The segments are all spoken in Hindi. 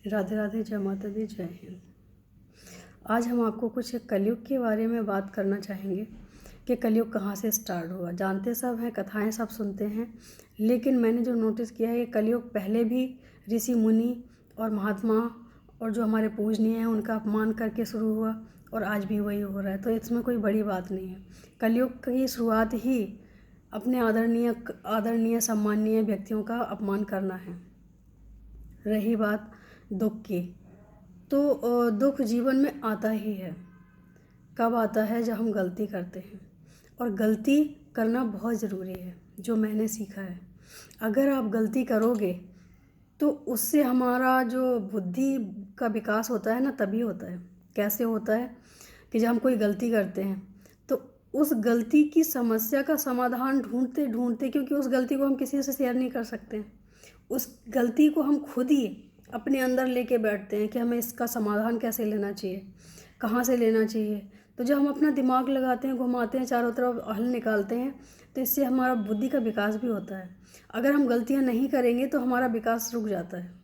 राधे राधे, जय माता दी, जय हिंद। आज हम आपको कुछ कलयुग के बारे में बात करना चाहेंगे कि कलयुग कहाँ से स्टार्ट हुआ। जानते सब हैं, कथाएं सब सुनते हैं, लेकिन मैंने जो नोटिस किया है कि कलयुग पहले भी ऋषि मुनि और महात्मा और जो हमारे पूजनीय हैं उनका अपमान करके शुरू हुआ और आज भी वही हो रहा है। तो इसमें कोई बड़ी बात नहीं है। कलयुग की शुरुआत ही अपने आदरणीय सम्माननीय व्यक्तियों का अपमान करना है। रही बात दुख की, तो दुख जीवन में आता ही है। कब आता है? जब हम गलती करते हैं, और गलती करना बहुत ज़रूरी है। जो मैंने सीखा है, अगर आप गलती करोगे तो उससे हमारा जो बुद्धि का विकास होता है ना, तभी होता है। कैसे होता है कि जब हम कोई गलती करते हैं तो उस गलती की समस्या का समाधान ढूंढते ढूंढते, क्योंकि उस गलती को हम किसी से शेयर नहीं कर सकते, उस गलती को हम खुद ही अपने अंदर लेके बैठते हैं कि हमें इसका समाधान कैसे लेना चाहिए, कहाँ से लेना चाहिए। तो जब हम अपना दिमाग लगाते हैं, घुमाते हैं, चारों तरफ हल निकालते हैं, तो इससे हमारा बुद्धि का विकास भी होता है। अगर हम गलतियाँ नहीं करेंगे तो हमारा विकास रुक जाता है।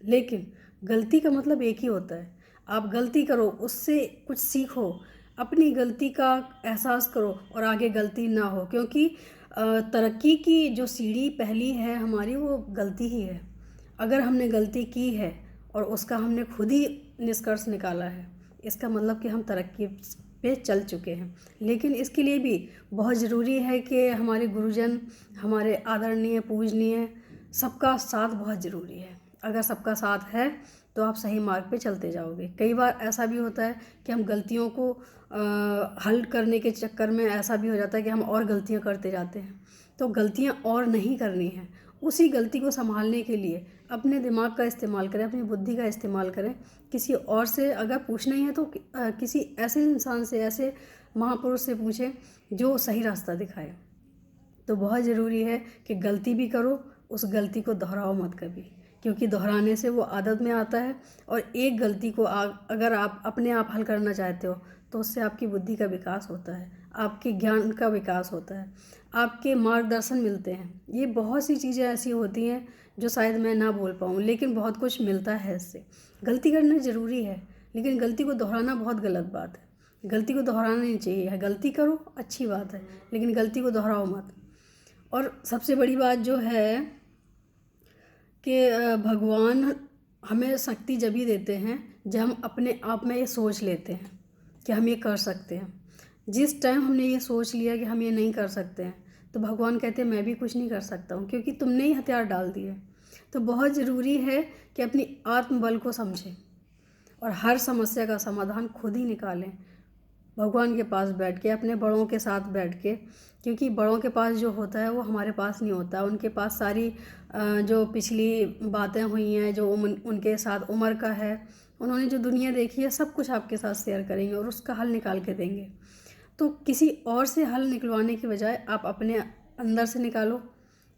लेकिन गलती का मतलब एक ही होता है, आप गलती करो, उससे कुछ सीखो, अपनी गलती का एहसास करो और आगे गलती ना हो। क्योंकि तरक्की की जो सीढ़ी पहली है हमारी, वो गलती ही है। अगर हमने गलती की है और उसका हमने खुद ही निष्कर्ष निकाला है, इसका मतलब कि हम तरक्की पे चल चुके हैं। लेकिन इसके लिए भी बहुत ज़रूरी है कि हमारे गुरुजन, हमारे आदरणीय पूजनीय, सबका साथ बहुत ज़रूरी है। अगर सबका साथ है तो आप सही मार्ग पे चलते जाओगे। कई बार ऐसा भी होता है कि हम गलतियों को हल करने के चक्कर में ऐसा भी हो जाता है कि हम और गलतियां करते जाते हैं। तो गलतियां और नहीं करनी है। उसी गलती को संभालने के लिए अपने दिमाग का इस्तेमाल करें, अपनी बुद्धि का इस्तेमाल करें। किसी और से अगर पूछना ही है तो किसी ऐसे इंसान से, ऐसे महापुरुष से पूछें जो सही रास्ता दिखाए। तो बहुत ज़रूरी है कि गलती भी करो, उस गलती को दोहराओ मत कभी, क्योंकि दोहराने से वो आदत में आता है। और एक गलती को अगर आप अपने आप हल करना चाहते हो तो उससे आपकी बुद्धि का विकास होता है, आपके ज्ञान का विकास होता है, आपके मार्गदर्शन मिलते हैं। ये बहुत सी चीज़ें ऐसी होती हैं जो शायद मैं ना बोल पाऊँ, लेकिन बहुत कुछ मिलता है इससे। गलती करना ज़रूरी है, लेकिन गलती को दोहराना बहुत गलत बात है। गलती को दोहराना नहीं चाहिए। गलती करो, अच्छी बात है, लेकिन गलती को दोहराओ मत। और सबसे बड़ी बात जो है कि भगवान हमें शक्ति जब ही देते हैं जब हम अपने आप में ये सोच लेते हैं कि हम ये कर सकते हैं। जिस टाइम हमने ये सोच लिया कि हम ये नहीं कर सकते हैं, तो भगवान कहते हैं मैं भी कुछ नहीं कर सकता हूँ, क्योंकि तुमने ही हथियार डाल दिए। तो बहुत ज़रूरी है कि अपनी आत्मबल को समझें और हर समस्या का समाधान खुद ही निकालें, भगवान के पास बैठ के, अपने बड़ों के साथ बैठ के। क्योंकि बड़ों के पास जो होता है वो हमारे पास नहीं होता। उनके पास सारी जो पिछली बातें हुई हैं, जो उनके साथ उम्र का है, उन्होंने जो दुनिया देखी है, सब कुछ आपके साथ शेयर करेंगे और उसका हल निकाल के देंगे। तो किसी और से हल निकलवाने की बजाय आप अपने अंदर से निकालो,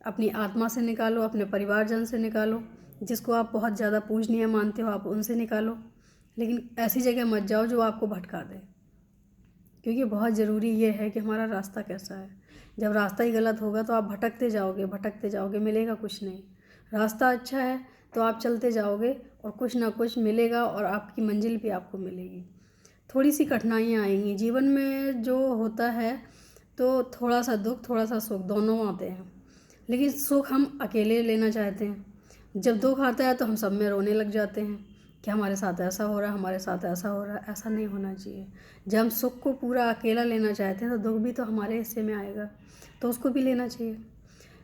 अपनी आत्मा से निकालो, अपने परिवारजन से निकालो, जिसको आप बहुत ज़्यादा पूजनीय मानते हो आप उनसे निकालो। लेकिन ऐसी जगह मत जाओ जो आपको भटका दे, क्योंकि बहुत ज़रूरी ये है कि हमारा रास्ता कैसा है। जब रास्ता ही गलत होगा तो आप भटकते जाओगे, मिलेगा कुछ नहीं। रास्ता अच्छा है तो आप चलते जाओगे और कुछ ना कुछ मिलेगा और आपकी मंजिल भी आपको मिलेगी। थोड़ी सी कठिनाइयाँ आएंगी जीवन में, जो होता है तो थोड़ा सा दुख, थोड़ा सा सुख, दोनों आते हैं। लेकिन सुख हम अकेले लेना चाहते हैं, जब दुख आता है तो हम सब में रोने लग जाते हैं कि हमारे साथ ऐसा हो रहा है, हमारे साथ ऐसा हो रहा है। ऐसा नहीं होना चाहिए। जब हम सुख को पूरा अकेला लेना चाहते हैं तो दुख भी तो हमारे हिस्से में आएगा, तो उसको भी लेना चाहिए।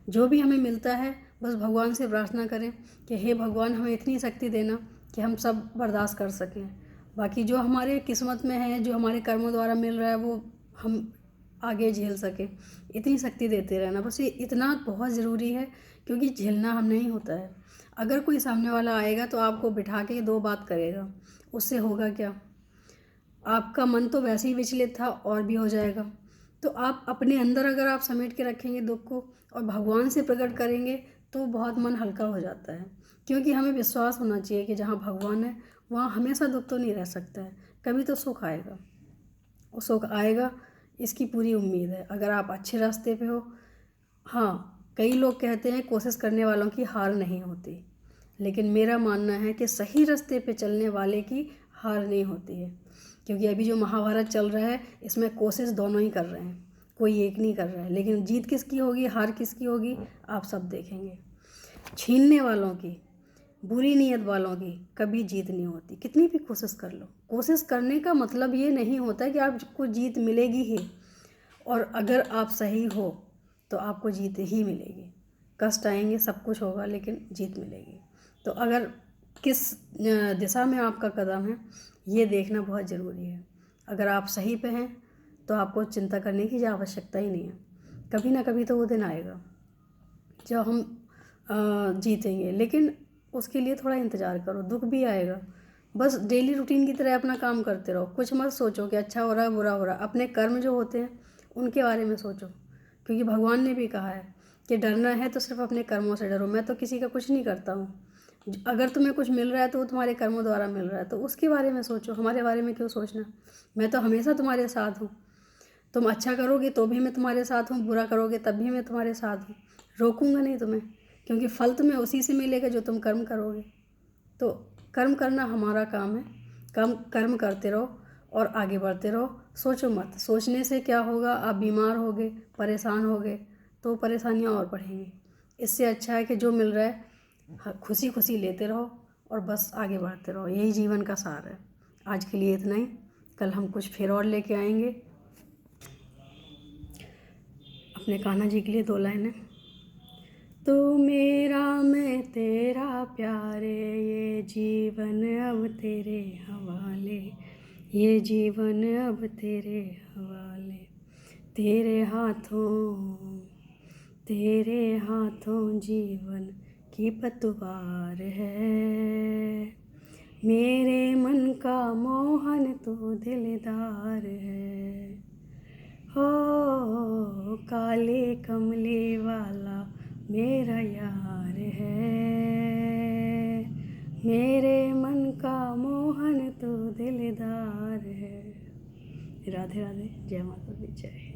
जो भी हमें मिलता है बस भगवान से प्रार्थना करें कि हे भगवान, हमें इतनी शक्ति देना कि हम सब बर्दाश्त कर सकें। बाकी जो हमारे किस्मत में है, जो हमारे कर्मों द्वारा मिल रहा है, वो हम आगे झेल सकें। इतनी शक्ति देते रहना, बस ये इतना बहुत ज़रूरी है, क्योंकि झेलना हम नहीं होता है। अगर कोई सामने वाला आएगा तो आपको बिठा के दो बात करेगा, उससे होगा क्या? आपका मन तो वैसे ही विचलित था और भी हो जाएगा। तो आप अपने अंदर अगर आप समेट के रखेंगे दुख को और भगवान से प्रकट करेंगे तो बहुत मन हल्का हो जाता है। क्योंकि हमें विश्वास होना चाहिए कि जहाँ भगवान है वहाँ हमेशा दुख तो नहीं रह सकता है, कभी तो सुख आएगा। और सुख आएगा, इसकी पूरी उम्मीद है, अगर आप अच्छे रास्ते पे हो। हाँ, कई लोग कहते हैं कोशिश करने वालों की हार नहीं होती, लेकिन मेरा मानना है कि सही रास्ते पे चलने वाले की हार नहीं होती है। क्योंकि अभी जो महाभारत चल रहा है इसमें कोशिश दोनों ही कर रहे हैं, कोई एक नहीं कर रहा है, लेकिन जीत किसकी होगी, हार किसकी होगी, आप सब देखेंगे। छीनने वालों की, बुरी नीयत वालों की कभी जीत नहीं होती, कितनी भी कोशिश कर लो। कोशिश करने का मतलब ये नहीं होता कि आपको जीत मिलेगी ही, और अगर आप सही हो तो आपको जीत ही मिलेगी। कष्ट आएंगे, सब कुछ होगा, लेकिन जीत मिलेगी। तो अगर किस दिशा में आपका कदम है ये देखना बहुत ज़रूरी है। अगर आप सही पे हैं तो आपको चिंता करने की आवश्यकता ही नहीं है। कभी ना कभी तो वो दिन आएगा जब हम जीतेंगे, लेकिन उसके लिए थोड़ा इंतज़ार करो, दुख भी आएगा। बस डेली रूटीन की तरह अपना काम करते रहो, कुछ मत सोचो कि अच्छा हो रहा है बुरा हो रहा है। अपने कर्म जो होते हैं उनके बारे में सोचो, क्योंकि भगवान ने भी कहा है कि डरना है तो सिर्फ अपने कर्मों से डरो। मैं तो किसी का कुछ नहीं करता हूँ। अगर तुम्हें कुछ मिल रहा है तो वो तुम्हारे कर्मों द्वारा मिल रहा है, तो उसके बारे में सोचो, हमारे बारे में क्यों सोचना। मैं तो हमेशा तुम्हारे साथ हूँ। तुम अच्छा करोगे तो भी मैं तुम्हारे साथ हूँ, बुरा करोगे तब भी मैं तुम्हारे साथ हूँ। रोकूंगा नहीं तुम्हें, क्योंकि फल तुम्हें उसी से मिलेगा जो तुम कर्म करोगे। तो कर्म करना हमारा काम है। कर्म करते रहो और आगे बढ़ते रहो। सोचो मत, सोचने से क्या होगा, आप बीमार होगे, परेशान होगे, तो परेशानियाँ और बढ़ेंगी। इससे अच्छा है कि जो मिल रहा है खुशी खुशी लेते रहो और बस आगे बढ़ते रहो। यही जीवन का सार है। आज के लिए इतना ही। कल हम कुछ फिर और लेके आएंगे। अपने कान्हा जी के लिए 2 लाइनें। तू मेरा मैं तेरा प्यारे, ये जीवन अब तेरे हवाले, ये जीवन अब तेरे हवाले। तेरे हाथों जीवन की पतवार है, मेरे मन का मोहन तो दिलदार है। हो काले कमले वाला मेरा यार है, मेरे मन का मोहन तो दिलदार है। राधे राधे, जय माता दी, जय।